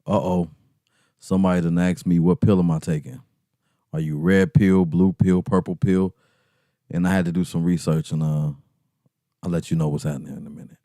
Uh-oh. Somebody done asked me what pill am I taking? Are you red pill, blue pill, purple pill? And I had to do some research and I'll let you know what's happening in a minute.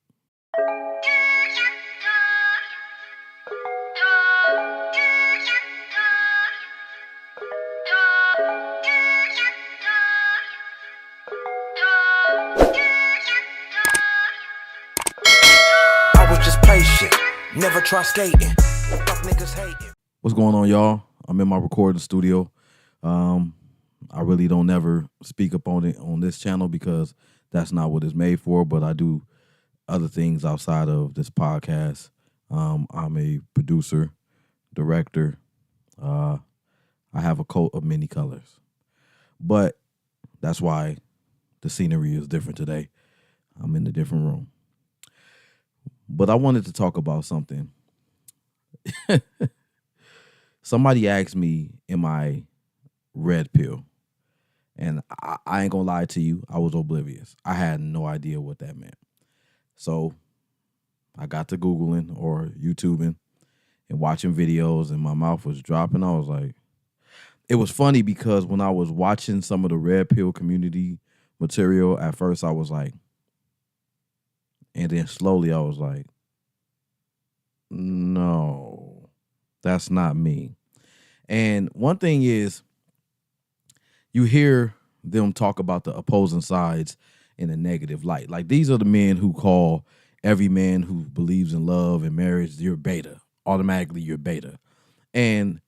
I was just patient, never try skating. Fuck niggas hating. What's going on, y'all? I'm in my recording studio. I really don't ever speak up on it on this channel because that's not what it's made for, but I do other things outside of this podcast. I'm a producer, director. I have a coat of many colors. But that's why the scenery is different today. I'm in a different room. But I wanted to talk about something. Somebody asked me, am I red pill? And I ain't gonna lie to you, I was oblivious. I had no idea what that meant. So I got to Googling or YouTubing and watching videos, and my mouth was dropping. I was like, it was funny because when I was watching some of the red pill community material, at first I was like, and then slowly I was like, no, that's not me. And one thing is, you hear them talk about the opposing sides in a negative light. Like, these are the men who call every man who believes in love and marriage, you're beta. Automatically, you're beta. And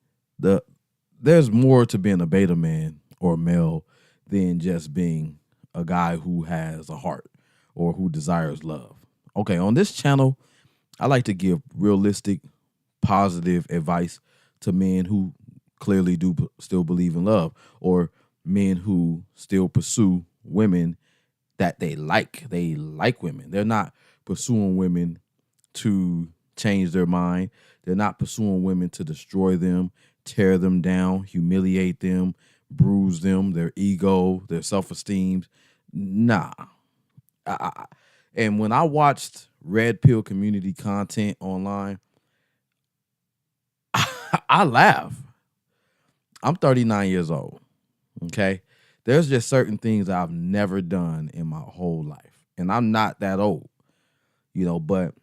there's more to being a beta man or male than just being a guy who has a heart or who desires love. Okay, on this channel, I like to give realistic, positive advice to men who clearly do still believe in love, or men who still pursue women that they like. They like women. They're not pursuing women to change their mind. They're not pursuing women to destroy them, tear them down, humiliate them, bruise them, their ego, their self-esteem. Nah. And when I watched red pill community content online, I laugh. I'm 39 years old, okay? There's just certain things I've never done in my whole life. And I'm not that old, but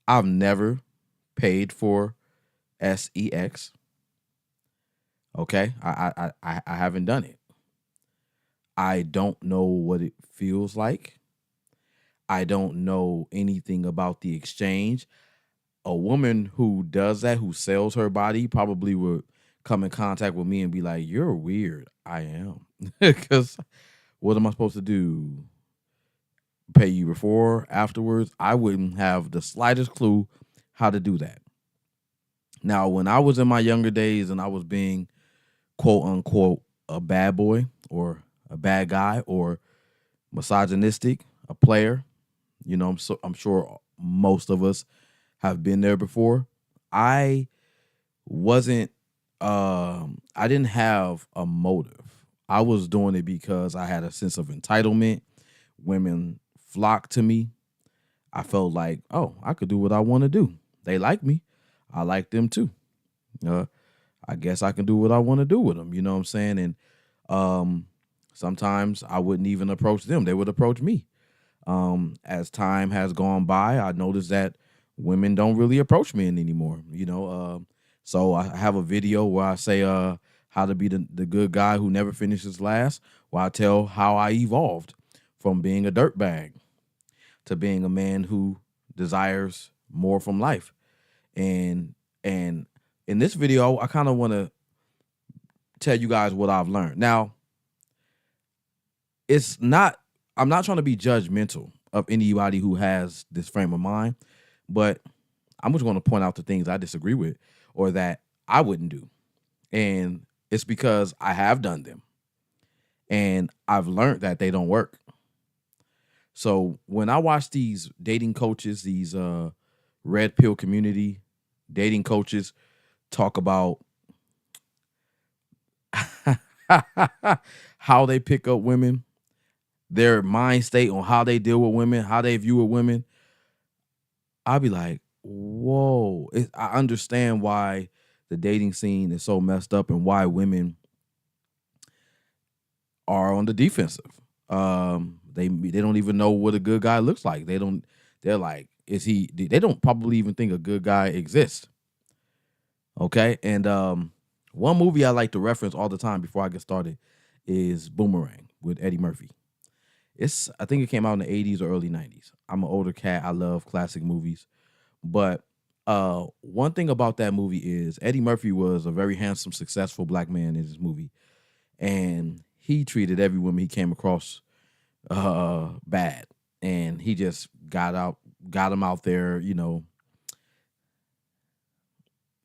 I've never paid for sex, okay? I haven't done it. I don't know what it feels like. I don't know anything about the exchange. A woman who does that, who sells her body, probably would come in contact with me and be like, you're weird. I am. Because what am I supposed to do? Pay you before, afterwards? I wouldn't have the slightest clue how to do that. Now, when I was in my younger days and I was being, quote unquote, a bad boy or a bad guy or misogynistic, a player, I'm sure most of us have been there before. I wasn't I didn't have a motive. I was doing it because I had a sense of entitlement. Women flocked to me. I felt like, oh, I could do what I want to do. They like me. I like them too. I guess I can do what I want to do with them. You know what I'm saying? And sometimes I wouldn't even approach them. They would approach me. As time has gone by, I noticed that women don't really approach men anymore. So I have a video where I say how to be the good guy who never finishes last, where I tell how I evolved from being a dirtbag to being a man who desires more from life. And in this video, I kind of want to tell you guys what I've learned. Now, I'm not trying to be judgmental of anybody who has this frame of mind, but I'm just going to point out the things I disagree with or that I wouldn't do. And it's because I have done them. And I've learned that they don't work. So when I watch these dating coaches, these red pill community dating coaches talk about how they pick up women, their mind state on how they deal with women, how they view with women, I'll be like, whoa. I understand why the dating scene is so messed up and why women are on the defensive. They don't even know what a good guy looks like. They're like, is he? They don't probably even think a good guy exists. Okay, and one movie I like to reference all the time before I get started is Boomerang with Eddie Murphy. I think it came out in the 80s or early 90s. I'm an older cat. I love classic movies. But one thing about that movie is Eddie Murphy was a very handsome, successful black man in this movie. And he treated every woman he came across bad. And he just got him out there,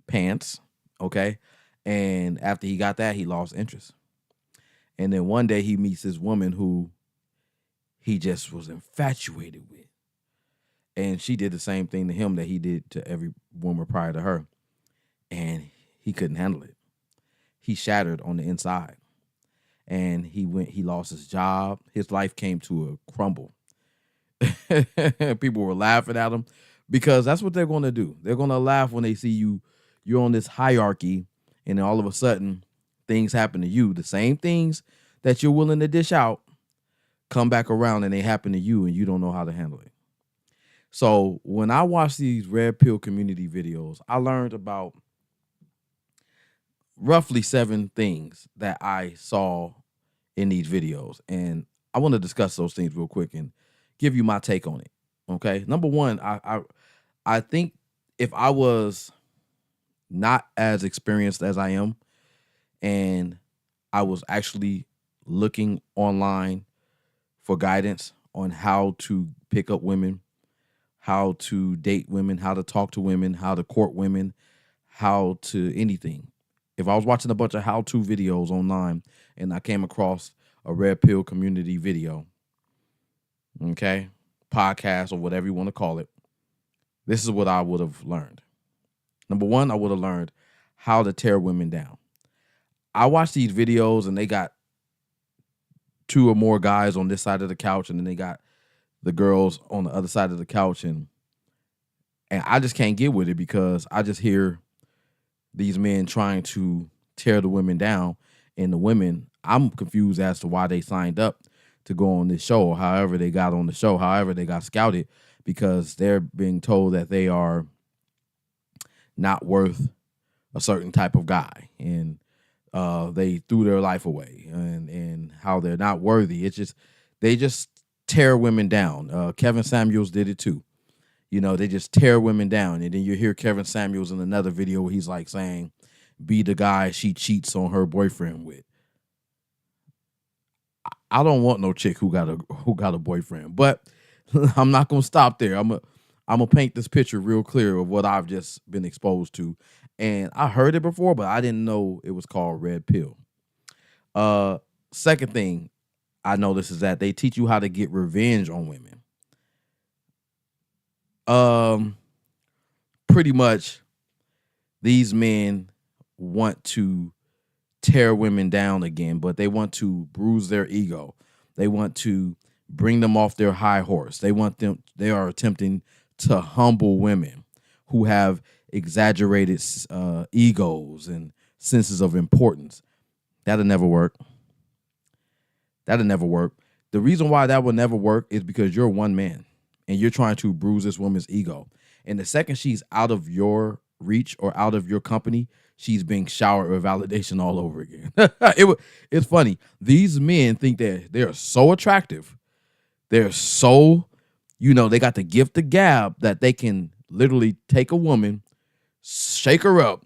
pants. Okay. And after he got that, he lost interest. And then one day he meets this woman who he just was infatuated with. And she did the same thing to him that he did to every woman prior to her. And he couldn't handle it. He shattered on the inside. And he lost his job. His life came to a crumble. People were laughing at him because that's what they're going to do. They're going to laugh when they see you're on this hierarchy, and then all of a sudden things happen to you. The same things that you're willing to dish out come back around and they happen to you and you don't know how to handle it. So when I watch these Red Pill community videos, I learned about roughly 7 things that I saw in these videos. And I want to discuss those things real quick and give you my take on it. Okay. Number one, I think if I was not as experienced as I am, and I was actually looking online for guidance on how to pick up women, how to date women, how to talk to women, how to court women, how to anything. If I was watching a bunch of how-to videos online and I came across a Red Pill community video, okay, podcast or whatever you want to call it, this is what I would have learned. Number one, I would have learned how to tear women down. I watch these videos and they got 2 or more guys on this side of the couch, and then they got the girls on the other side of the couch, and I just can't get with it because I just hear these men trying to tear the women down, and the women, I'm confused as to why they signed up to go on this show, or however they got on the show, however they got scouted, because they're being told that they are not worth a certain type of guy, and they threw their life away, and how they're not worthy. It's just, they just tear women down. Kevin Samuels did it too. They just tear women down. And then you hear Kevin Samuels in another video where he's like saying, be the guy she cheats on her boyfriend with. I don't want no chick who got a boyfriend, but I'm not going to stop there. I'm going to paint this picture real clear of what I've just been exposed to. And I heard it before, but I didn't know it was called Red Pill. Second thing I noticed is that they teach you how to get revenge on women. Pretty much these men want to tear women down again, but they want to bruise their ego. They want to bring them off their high horse. They are attempting to humble women who have exaggerated egos and senses of importance. That'll never work. The reason why that will never work is because you're one man and you're trying to bruise this woman's ego. And the second she's out of your reach or out of your company, she's being showered with validation all over again. It's funny. These men think that they're so attractive. They're so, they got the gift of gab that they can literally take a woman, shake her up,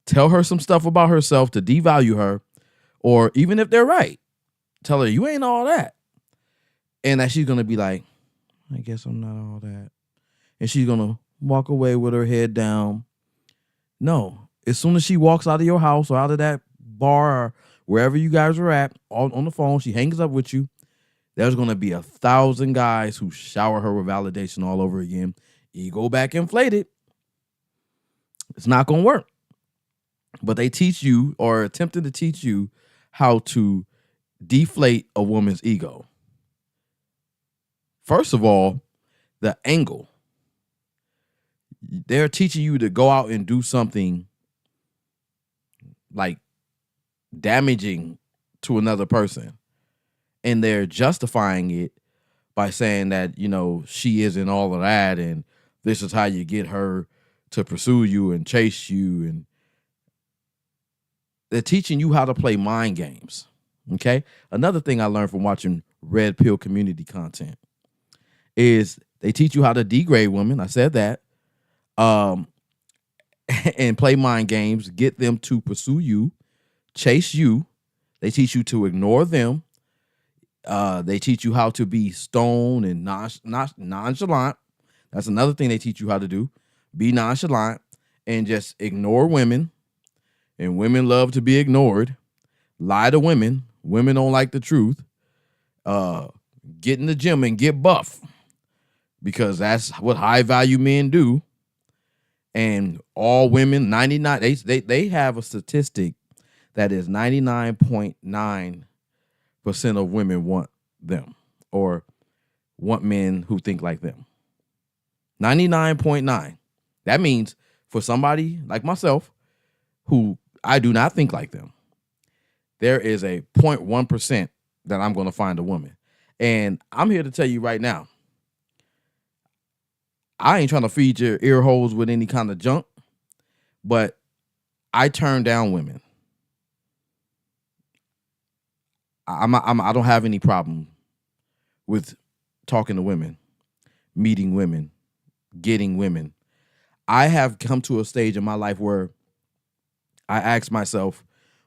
tell her some stuff about herself to devalue her, or even if they're right, tell her you ain't all that. And that she's going to be like, I guess I'm not all that. And she's going to walk away with her head down. No, as soon as she walks out of your house or out of that bar or wherever you guys are at on the phone, she hangs up with you. There's going to be 1,000 guys who shower her with validation all over again. Ego back inflated. It's not going to work. But they teach you, or attempting to teach you, how to deflate a woman's ego. First of all, the angle. They're teaching you to go out and do something like damaging to another person. And they're justifying it by saying that, she isn't all of that. And this is how you get her to pursue you and chase you. And they're teaching you how to play mind games. Okay. Another thing I learned from watching Red Pill community content is they teach you how to degrade women. I said that. And play mind games, get them to pursue you, chase you. They teach you to ignore them. They teach you how to be stone and nonchalant. That's another thing they teach you how to do. Be nonchalant and just ignore women. And women love to be ignored. Lie to women. Women don't like the truth. Get in the gym and get buff, because that's what high value men do. And all women, 99, they have a statistic that is 99.9% of women want them or want men who think like them. 99.9. That means for somebody like myself who I do not think like them, there is a 0.1% that I'm going to find a woman. And I'm here to tell you right now, I ain't trying to feed your ear holes with any kind of junk, but I turn down women. I don't have any problem with talking to women, meeting women, getting women. I have come to a stage in my life where I ask myself,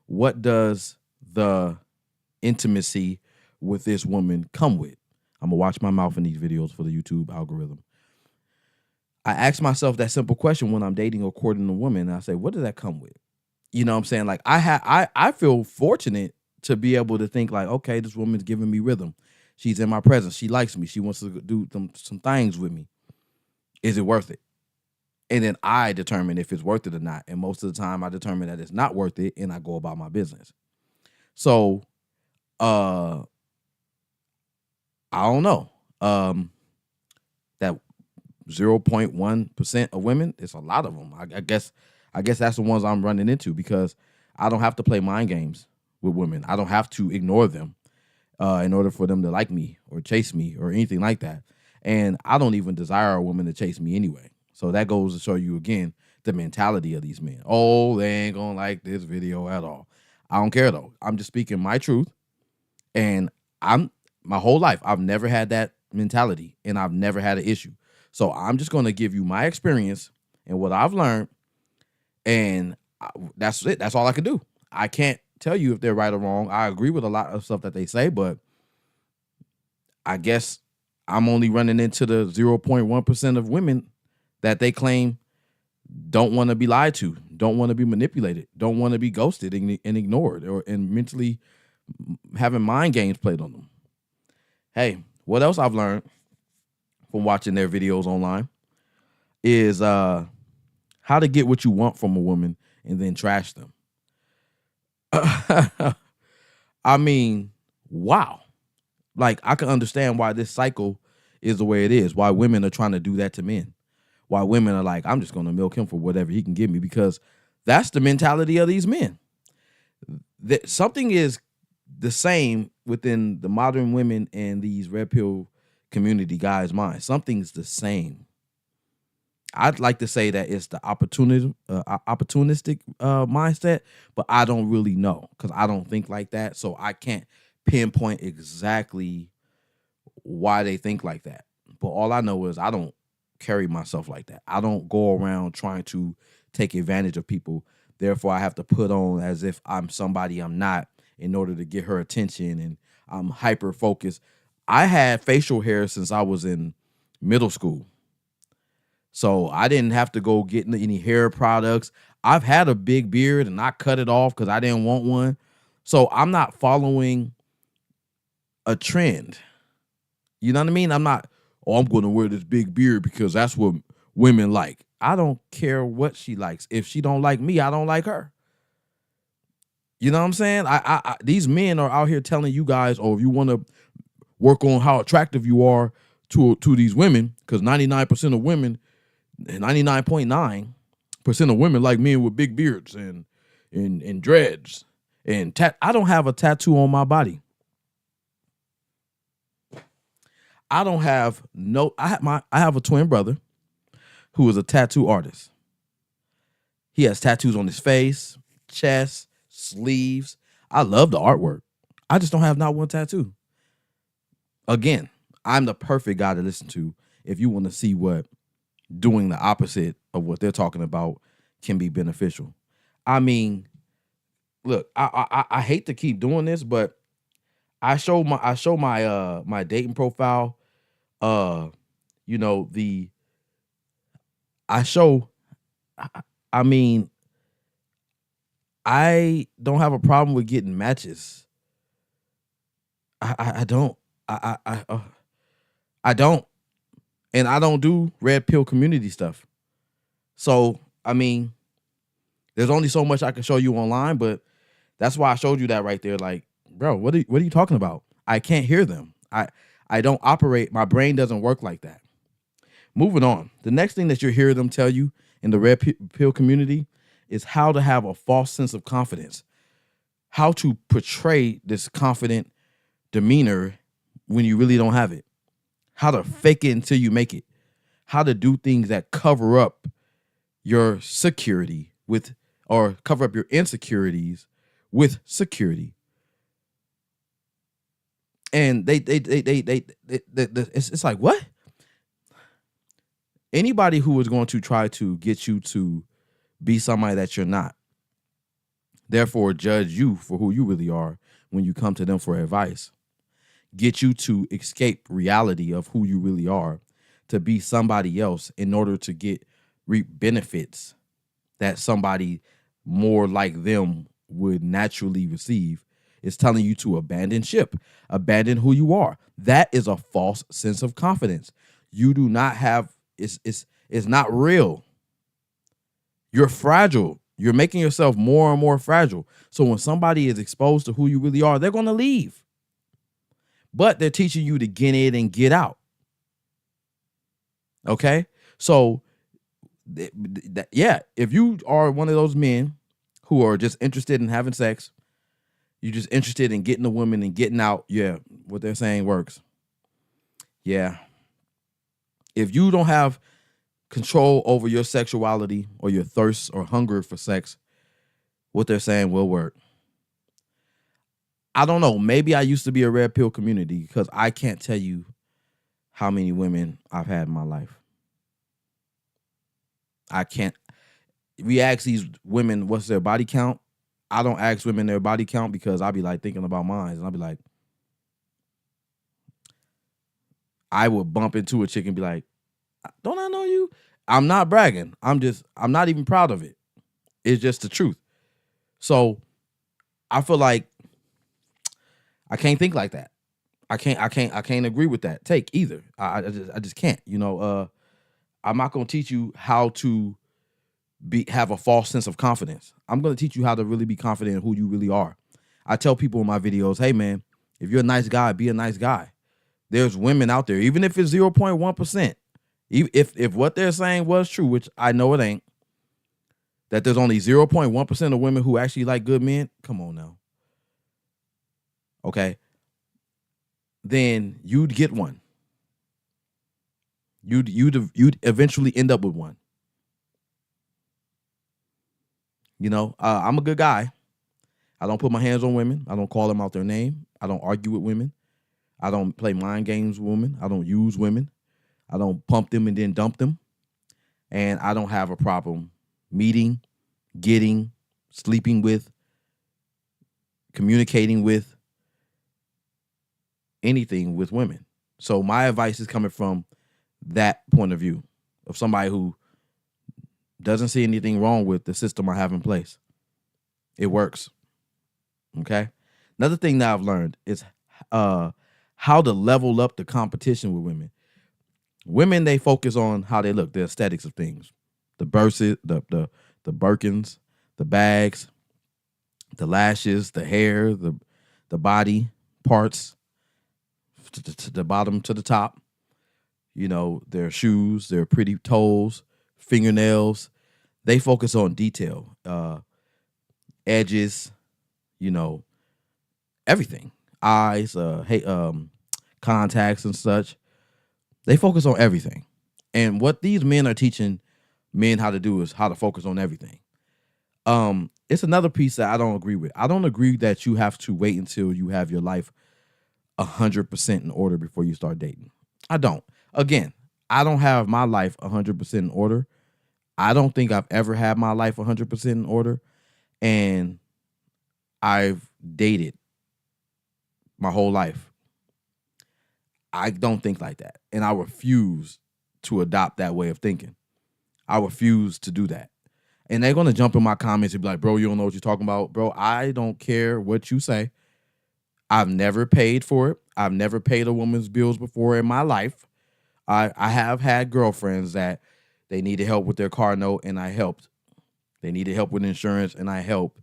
what does the intimacy with this woman come with? I'm going to watch my mouth in these videos for the YouTube algorithm. I ask myself that simple question when I'm dating or courting a woman. And I say, what does that come with? You know what I'm saying? Like I feel fortunate to be able to think like, okay, this woman's giving me rhythm. She's in my presence. She likes me. She wants to do some things with me. Is it worth it? And then I determine if it's worth it or not. And most of the time I determine that it's not worth it and I go about my business. So, I don't know. That 0.1% of women, it's a lot of them. I guess that's the ones I'm running into, because I don't have to play mind games with women. I don't have to ignore them in order for them to like me or chase me or anything like that. And I don't even desire a woman to chase me anyway. So that goes to show you again the mentality of these men. Oh, they ain't gonna like this video at all. I don't care though. I'm just speaking my truth. And my whole life, I've never had that mentality and I've never had an issue. So I'm just going to give you my experience and what I've learned. And that's it. That's all I can do. I can't tell you if they're right or wrong. I agree with a lot of stuff that they say, but I guess I'm only running into the 0.1% of women that they claim don't want to be lied to, don't want to be manipulated, don't want to be ghosted and ignored, and mentally having mind games played on them. Hey, what else I've learned from watching their videos online is how to get what you want from a woman and then trash them. I mean, wow. Like, I can understand why this cycle is the way it is, why women are trying to do that to men, why women are like, I'm just going to milk him for whatever he can give me, because that's the mentality of these men. Something is the same within the modern women and these red pill community guys' minds. Something's the same. I'd like to say that it's the opportunistic mindset, but I don't really know because I don't think like that. So I can't pinpoint exactly why they think like that. But all I know is I don't carry myself like that. I don't go around trying to take advantage of people. Therefore, I have to put on as if I'm somebody I'm not in order to get her attention, and I'm hyper focused. I had facial hair since I was in middle school. So I didn't have to go get any hair products. I've had a big beard and I cut it off because I didn't want one. So I'm not following a trend. You know what I mean? I'm not, I'm going to wear this big beard because that's what women like. I don't care what she likes. If she don't like me, I don't like her. You know what I'm saying? These men are out here telling you guys, oh, if you want to work on how attractive you are to these women, because 99% of women 99.9% of women like men with big beards and dreads and I don't have a tattoo on my body. I don't have no. I have a twin brother who is a tattoo artist. He has tattoos on his face, chest, sleeves. I love the artwork. I just don't have not one tattoo. Again, I'm the perfect guy to listen to if you want to see what doing the opposite of what they're talking about can be beneficial. I mean, look, I hate to keep doing this, but I show my my dating profile. You know, I show. I mean, I don't have a problem with getting matches. I don't. I don't, and I don't do red pill community stuff. So I mean, there's only so much I can show you online, but that's why I showed you that right there. Like, bro, what are you talking about? I can't hear them. I don't operate. My brain doesn't work like that. Moving on. The next thing that you'll hear them tell you in the red pill community is how to have a false sense of confidence, how to portray this confident demeanor when you really don't have it, how to fake it until you make it, how to do things that cover up your security with, or cover up your insecurities with security. And it's like, what? Anybody who is going to try to get you to be somebody that you're not, therefore judge you for who you really are when you come to them for advice, get you to escape reality of who you really are to be somebody else in order to reap benefits that somebody more like them would naturally receive, is telling you to abandon ship, abandon who you are. That is a false sense of confidence. You do not have, it's not real. You're fragile. You're making yourself more and more fragile. So when somebody is exposed to who you really are, they're going to leave. But they're teaching you to get in and get out. Okay? So, yeah, if you are one of those men who are just interested in having sex, you're just interested in getting a woman and getting out, yeah, what they're saying works. Yeah. If you don't have control over your sexuality or your thirst or hunger for sex, what they're saying will work. I don't know. Maybe I used to be a red pill community because I can't tell you how many women I've had in my life. I can't. We ask these women what's their body count. I don't ask women their body count because I'll be like thinking about mine, and I'll be like, I would bump into a chick and be like, don't I know you? I'm not bragging. I'm not even proud of it. It's just the truth. So I feel like I can't think like that. I can't agree with that take either. I just can't. You know, I'm not gonna teach you how to have a false sense of confidence. I'm gonna teach you how to really be confident in who you really are. I tell people in my videos, hey man, if you're a nice guy, be a nice guy. There's women out there, even if it's 0.1%, if what they're saying was true, which I know it ain't, that there's only 0.1% of women who actually like good men. Come on now. Okay. Then you'd get one. You'd eventually end up with one. You know, I'm a good guy. I don't put my hands on women. I don't call them out their name. I don't argue with women. I don't play mind games with women. I don't use women. I don't pump them and then dump them. And I don't have a problem meeting, getting, sleeping with, communicating with, anything with women. So my advice is coming from that point of view of somebody who doesn't see anything wrong with the system I have in place. It works. Okay. Another thing that I've learned is how to level up the competition with women. Women, they focus on how they look, the aesthetics of things, the burses, the Birkins, the bags, the lashes, the hair, the body parts, to the bottom to the top. You know, their shoes, their pretty toes, fingernails. They focus on detail, edges, you know, everything, eyes, contacts and such. They focus on everything. And what these men are teaching men how to do is how to focus on everything. It's another piece that I don't agree with. I don't agree that you have to wait until you have your life 100% in order before you start dating. I don't. Again, I don't have my life 100% in order. I don't think I've ever had my life 100% in order. And I've dated my whole life. I don't think like that. And I refuse to adopt that way of thinking. I refuse to do that. And they're going to jump in my comments and be like, bro, you don't know what you're talking about. Bro, I don't care what you say. I've never paid for it. I've never paid a woman's bills before in my life. I have had girlfriends that they needed help with their car note, and I helped. They needed help with insurance, and I helped.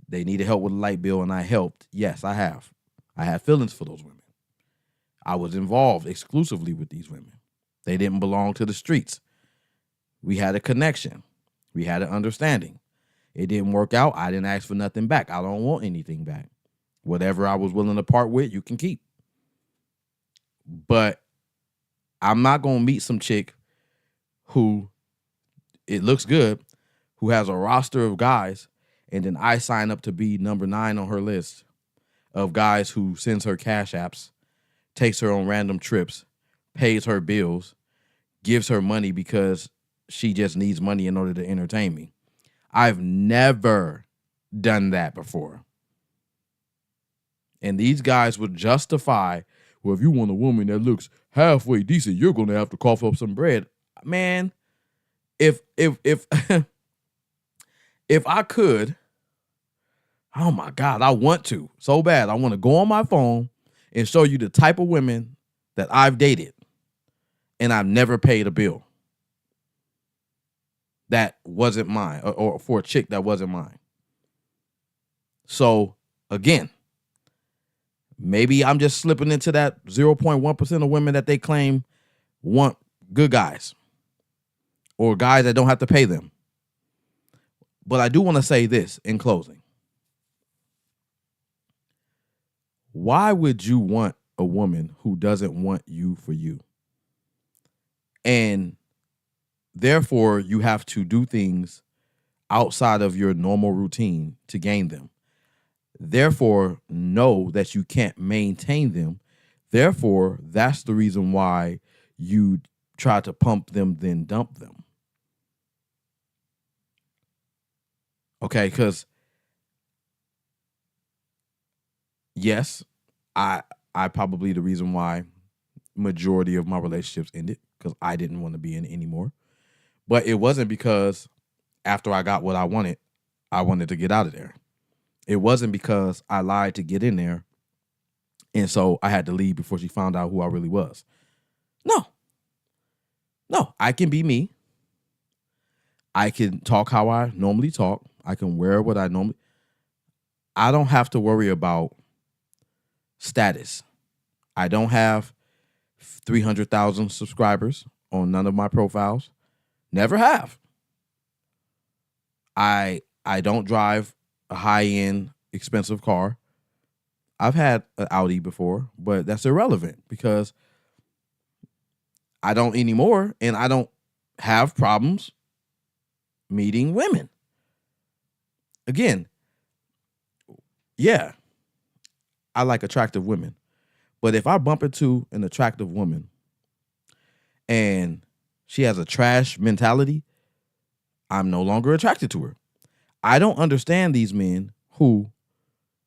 They needed help with a light bill, and I helped. Yes, I have. I have feelings for those women. I was involved exclusively with these women. They didn't belong to the streets. We had a connection. We had an understanding. It didn't work out. I didn't ask for nothing back. I don't want anything back. Whatever I was willing to part with, you can keep. But I'm not going to meet some chick who, it looks good, who has a roster of guys, and then I sign up to be number 9 on her list of guys who sends her cash apps, takes her on random trips, pays her bills, gives her money because she just needs money in order to entertain me. I've never done that before. And these guys would justify, well, if you want a woman that looks halfway decent, you're going to have to cough up some bread. Man, if if I could, oh my God, I want to so bad. I want to go on my phone and show you the type of women that I've dated and I've never paid a bill that wasn't mine, or for a chick that wasn't mine. So again, maybe I'm just slipping into that 0.1% of women that they claim want good guys or guys that don't have to pay them. But I do want to say this in closing. Why would you want a woman who doesn't want you for you? And therefore, you have to do things outside of your normal routine to gain them. Therefore, know that you can't maintain them. Therefore, that's the reason why you try to pump them, then dump them. Okay, because yes, I probably the reason why majority of my relationships ended, because I didn't want to be in it anymore. But it wasn't because after I got what I wanted to get out of there. It wasn't because I lied to get in there, and so I had to leave before she found out who I really was. No, I can be me. I can talk how I normally talk. I can wear what I normally. I don't have to worry about status. I don't have 300,000 subscribers on none of my profiles. Never have. I don't drive a high-end, expensive car. I've had an Audi before, but that's irrelevant because I don't anymore, and I don't have problems meeting women. Again, yeah, I like attractive women. But if I bump into an attractive woman and she has a trash mentality, I'm no longer attracted to her. I don't understand these men who,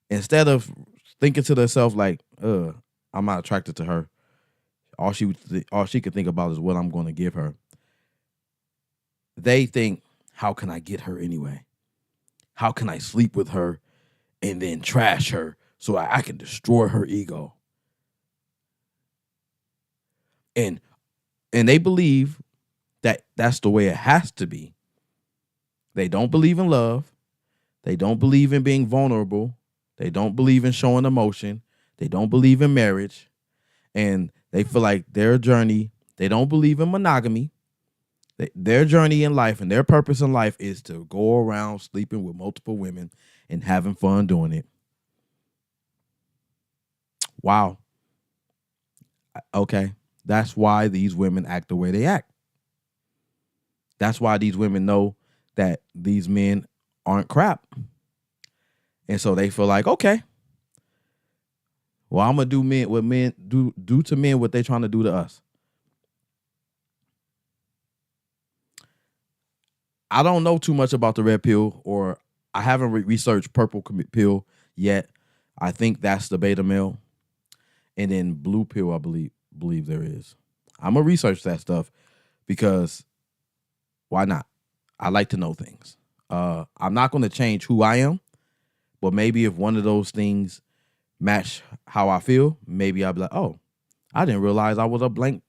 instead of thinking to themselves like, I'm not attracted to her, all she could think about is what I'm going to give her. They think, how can I get her anyway? How can I sleep with her and then trash her so I can destroy her ego? And they believe that that's the way it has to be. They don't believe in love. They don't believe in being vulnerable. They don't believe in showing emotion. They don't believe in marriage. And they feel like their journey, they don't believe in monogamy. Their journey in life and their purpose in life is to go around sleeping with multiple women and having fun doing it. Wow. Okay. That's why these women act the way they act. That's why these women know that these men aren't crap. And so they feel like, okay, well, I'm gonna do to men what they're trying to do to us. I don't know too much about the red pill, or I haven't researched purple pill yet. I think that's the beta male, and then blue pill, I believe there is. I'm gonna research that stuff because why not? I like to know things. I'm not gonna change who I am, but maybe if one of those things match how I feel, maybe I'll be like, oh, I didn't realize I was a blank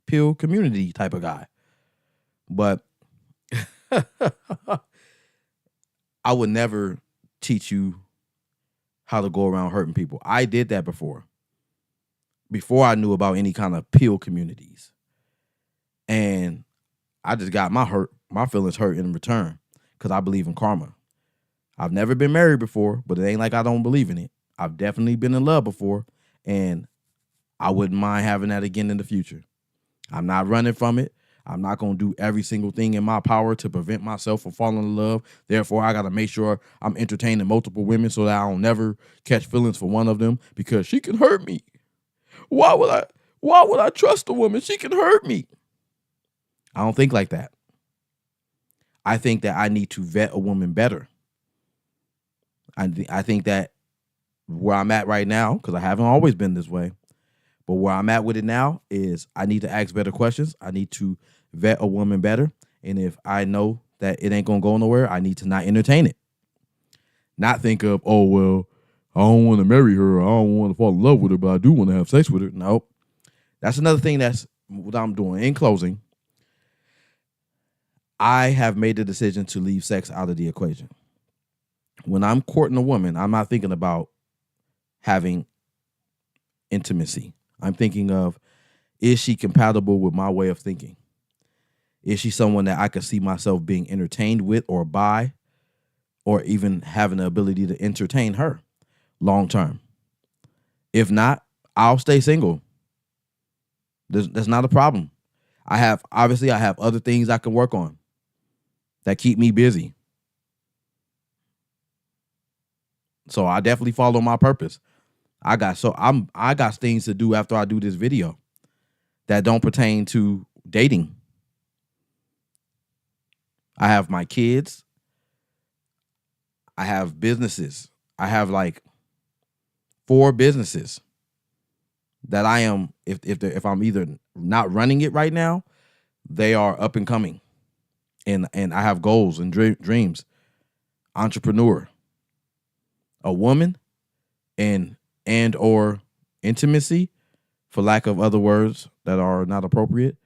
pill community type of guy. But I would never teach you how to go around hurting people. I did that before I knew about any kind of pill communities. And I just got my feelings hurt in return because I believe in karma. I've never been married before, but it ain't like I don't believe in it. I've definitely been in love before, and I wouldn't mind having that again in the future. I'm not running from it. I'm not going to do every single thing in my power to prevent myself from falling in love. Therefore, I got to make sure I'm entertaining multiple women so that I don't never catch feelings for one of them because she can hurt me. Why would I trust a woman? She can hurt me. I don't think like that. I think that I need to vet a woman better. I think that where I'm at right now, because I haven't always been this way, but where I'm at with it now is I need to ask better questions. I need to vet a woman better. And if I know that it ain't going to go nowhere, I need to not entertain it. Not think of, oh, well, I don't want to marry her. I don't want to fall in love with her, but I do want to have sex with her. No. That's another thing that's what I'm doing. In closing, I have made the decision to leave sex out of the equation. When I'm courting a woman, I'm not thinking about having intimacy. I'm thinking of, is she compatible with my way of thinking? Is she someone that I could see myself being entertained with or by, or even having the ability to entertain her long term? If not, I'll stay single. That's not a problem. I have other things I can work on that keep me busy. So I definitely follow my purpose. I got things to do after I do this video that don't pertain to dating. I have my kids. I have businesses. I have like 4 businesses that I am, if I'm either not running it right now, they are up and coming. And I have goals and dreams. Entrepreneur. A woman and or intimacy, for lack of other words that are not appropriate.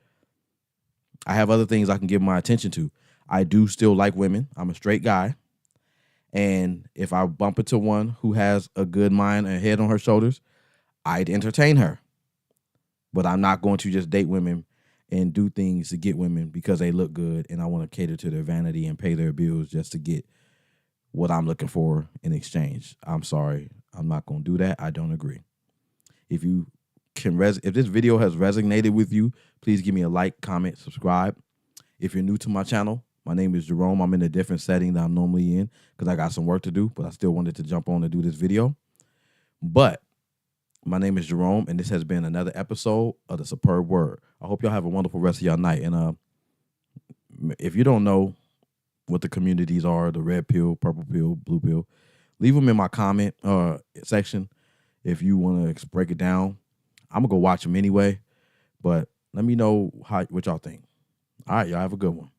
I have other things I can give my attention to. I do still like women. I'm a straight guy. And if I bump into one who has a good mind and head on her shoulders, I'd entertain her. But I'm not going to just date women and do things to get women because they look good and I want to cater to their vanity and pay their bills just to get what I'm looking for in exchange. I'm sorry. I'm not going to do that. I don't agree. If you can if this video has resonated with you, please give me a like, comment, subscribe. If you're new to my channel, my name is Jerome. I'm in a different setting than I'm normally in because I got some work to do, but I still wanted to jump on and do this video. But my name is Jerome, and this has been another episode of The Superb Word. I hope y'all have a wonderful rest of y'all night. And if you don't know what the communities are, the red pill, purple pill, blue pill, leave them in my comment section if you want to break it down. I'm going to go watch them anyway, but let me know what y'all think. All right, y'all have a good one.